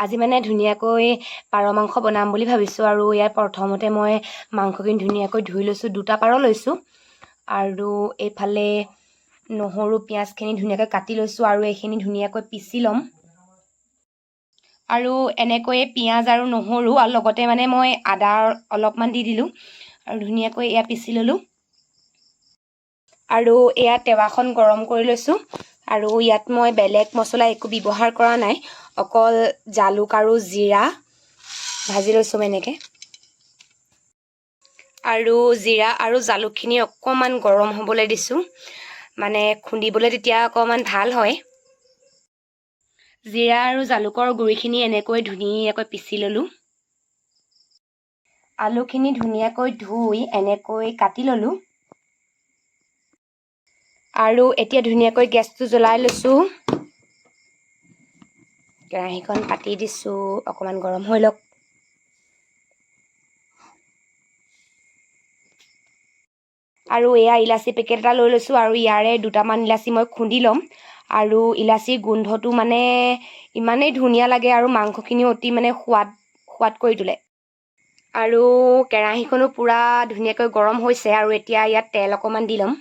আজি মানে ধুনীয়াকৈ পাৰ মাংস বনাম বুলি ভাবিছোঁ আৰু ইয়াত প্ৰথমতে মই মাংসখিনি ধুনীয়াকৈ ধুই লৈছোঁ, 2টা পাৰ লৈছোঁ আৰু এইফালে নহৰু পিঁয়াজখিনি ধুনীয়াকৈ কাটি লৈছোঁ আৰু এইখিনি ধুনীয়াকৈ পিচি ল'ম। আৰু এনেকৈয়ে পিঁয়াজ আৰু নহৰু আৰু লগতে মানে মই আদা অলপমান দি দিলোঁ আৰু ধুনীয়াকৈ এয়া পিচি ল'লোঁ। আৰু এয়া টেৱাখন গৰম কৰি লৈছোঁ আৰু ইয়াত মই বেলেগ মছলা একো ব্যৱহাৰ কৰা নাই, অকল জালুক আৰু জিৰা ভাজি লৈছোঁ এনেকৈ। আৰু জিৰা আৰু জালুকখিনি অকণমান গৰম হ'বলৈ দিছোঁ, মানে খুন্দিবলৈ তেতিয়া অকণমান ভাল হয়। জিৰা আৰু জালুকৰ গুড়িখিনি এনেকৈ ধুনীয়াকৈ পিচি ল'লোঁ। আলুখিনি ধুনীয়াকৈ ধুই এনেকৈ কাটি ল'লোঁ। আৰু এতিয়া ধুনীয়াকৈ গেছটো জ্বলাই লৈছোঁ। কেৰাহীখন পাতি দিছোঁ, অকণমান গৰম হৈ লওক। আৰু এয়া ইলাচি পেকেট এটা লৈ লৈছোঁ আৰু ইয়াৰে 2টামান ইলাচি মই খুন্দি ল'ম। আৰু ইলাচিৰ গোন্ধটো মানে ইমানেই ধুনীয়া লাগে আৰু মাংসখিনি অতি মানে সোৱাদ কৰি তোলে। আৰু কেৰাহীখনো পূৰা ধুনীয়াকৈ গৰম হৈছে আৰু এতিয়া ইয়াত তেল অকণমান দি ল'ম।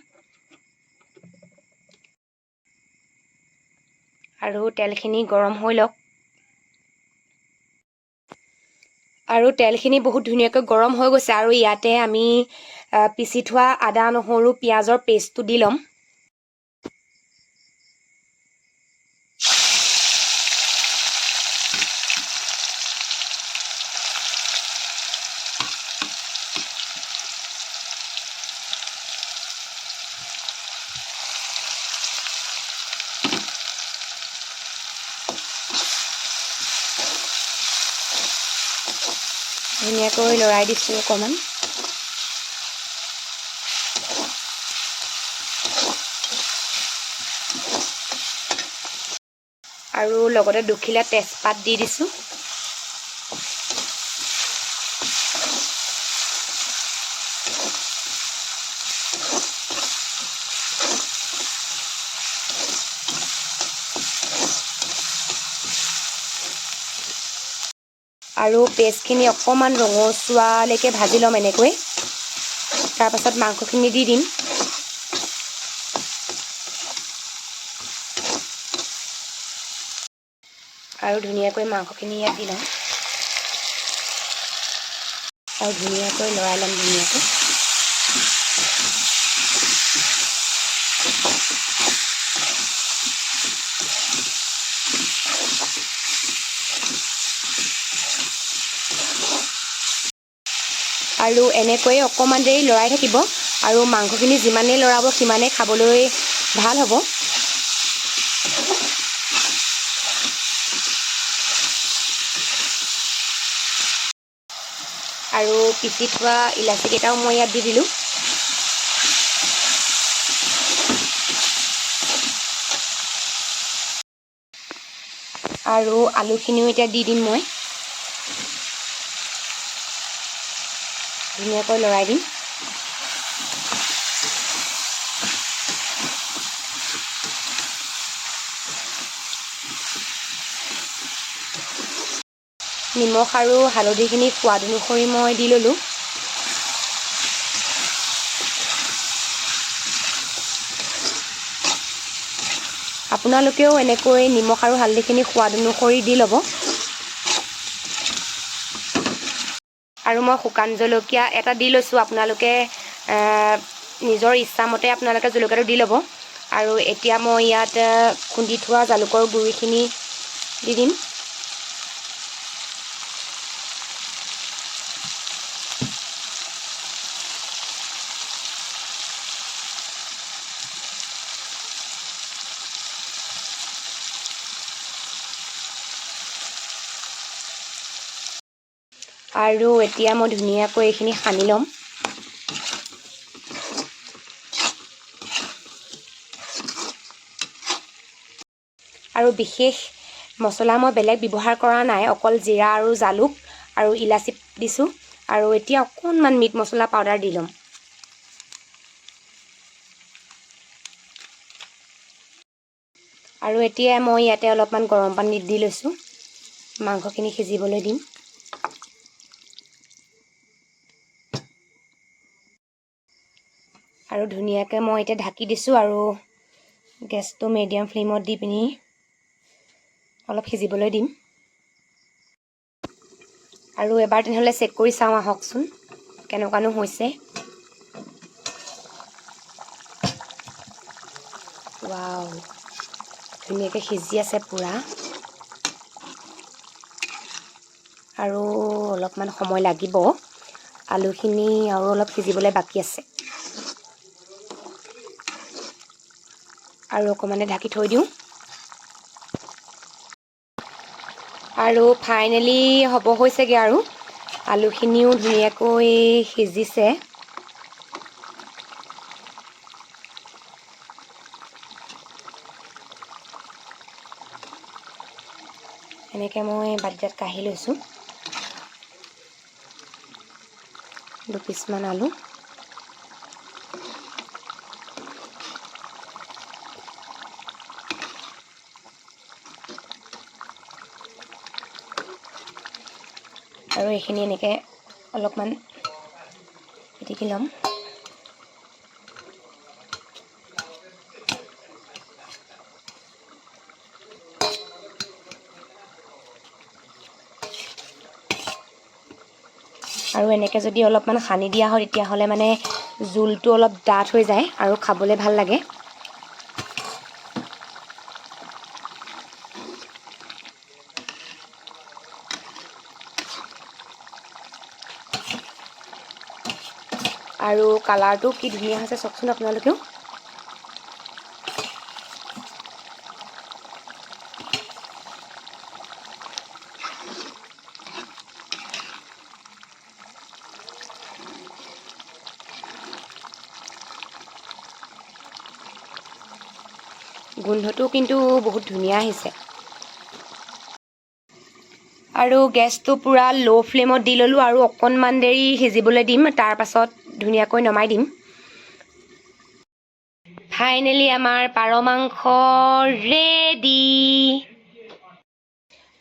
আৰু তেলখিনি গৰম হৈ লওক। আৰু তেলখিনি বহুত ধুনীয়াকৈ গৰম হৈ গৈছে আৰু ইয়াতে আমি পিচি থোৱা আদা নহৰু পিঁয়াজৰ পেষ্টটো দি ল'ম। ধুনীয়াকৈ লৰাই দিছোঁ অকণমান। আৰু লগতে 2খিলা তেজপাত দি দিছোঁ। আৰু পেষ্টখিনি অকণমান ৰঙচুৱালৈকে ভাজি ল'ম এনেকৈ। তাৰপাছত মাংসখিনি দি দিম। আৰু ধুনীয়াকৈ মাংসখিনি ইয়াত দি ল'ম আৰু ধুনীয়াকৈ লৰাই ল'ম ধুনীয়াকৈ। আৰু এনেকৈয়ে অকণমান দেৰি লৰাই থাকিব আৰু মাংসখিনি যিমানেই লৰাব সিমানেই খাবলৈ ভাল হ'ব। আৰু পিচি থোৱা ইলাচিকেইটাও মই ইয়াত দি দিলোঁ। আৰু আলুখিনিও এতিয়া দি দিম মই। ধুনীয়াকৈ লৰাই দিম। নিমখ আৰু হালধিখিনি সোৱাদ অনুসৰি মই দি ল'লোঁ। আপোনালোকেও এনেকৈ নিমখ আৰু হালধিখিনি সোৱাদ অনুসৰি দি ল'ব। আৰু মই শুকান জলকীয়া এটা দি লৈছোঁ, আপোনালোকে নিজৰ ইচ্ছামতে আপোনালোকে জলকীয়াটো দি ল'ব। আৰু এতিয়া মই ইয়াত খুন্দি থোৱা জালুকৰ গুড়িখিনি দি দিম। আৰু এতিয়া মই ধুনীয়াকৈ এইখিনি সানি ল'ম। আৰু বিশেষ মছলা মই বেলেগ ব্যৱহাৰ কৰা নাই, অকল জিৰা আৰু জালুক আৰু ইলাচি দিছোঁ। আৰু এতিয়া অকণমান মিট মছলা পাউডাৰ দি ল'ম। আৰু এতিয়া মই ইয়াতে অলপমান গৰম পানী দি লৈছোঁ। মাংসখিনি সিজিবলৈ দিম। আৰু ধুনীয়াকৈ মই এতিয়া ঢাকি দিছোঁ আৰু গেছটো মিডিয়াম ফ্লেমত দি পিনি অলপ সিজিবলৈ দিম। আৰু এবাৰ তেনেহ'লে চেক কৰি চাওঁ আহকচোন কেনেকুৱানো হৈছে। ৱাও, ধুনীয়াকৈ সিজি আছে পূৰা। আৰু অলপমান সময় লাগিব, আলুখিনি আৰু অলপ সিজিবলৈ বাকী আছে। আৰু অকণমান ঢাকি থৈ দিওঁ। আৰু ফাইনেলি হ'ব হৈছেগৈ আৰু আলুখিনিও ধুনীয়াকৈ সিজিছে। এনেকৈ মই বাতিত কাঢ়ি লৈছোঁ 2 পিচমান আলু। আৰু এইখিনি এনেকৈ অলপমান পিটিকি ল'ম। আৰু এনেকৈ যদি অলপমান সানি দিয়া হয় তেতিয়াহ'লে মানে জোলটো অলপ ডাঠ হৈ যায় আৰু খাবলৈ ভাল লাগে। আৰু কালাৰটো কি ধুনীয়া হৈছে চাওকচোন আপোনালোকেও। গোন্ধটো কিন্তু বহুত ধুনীয়া আহিছে। আৰু গেছটো পূৰা ল' ফ্লেমত দি ল'লোঁ আৰু অকণমান দেৰি সিজিবলৈ দিম, তাৰপাছত ধুনীয়াকৈ নমাই দিম। ফাইনেলি আমাৰ পাৰ মাংস ৰেডি।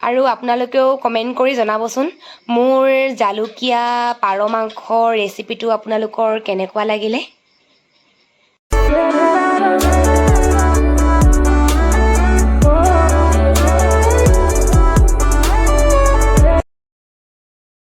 আৰু আপোনালোকেও কমেণ্ট কৰি জনাবচোন মোৰ জালুকীয়া পাৰ মাংসৰ ৰেচিপিটো আপোনালোকৰ কেনেকুৱা লাগিলে।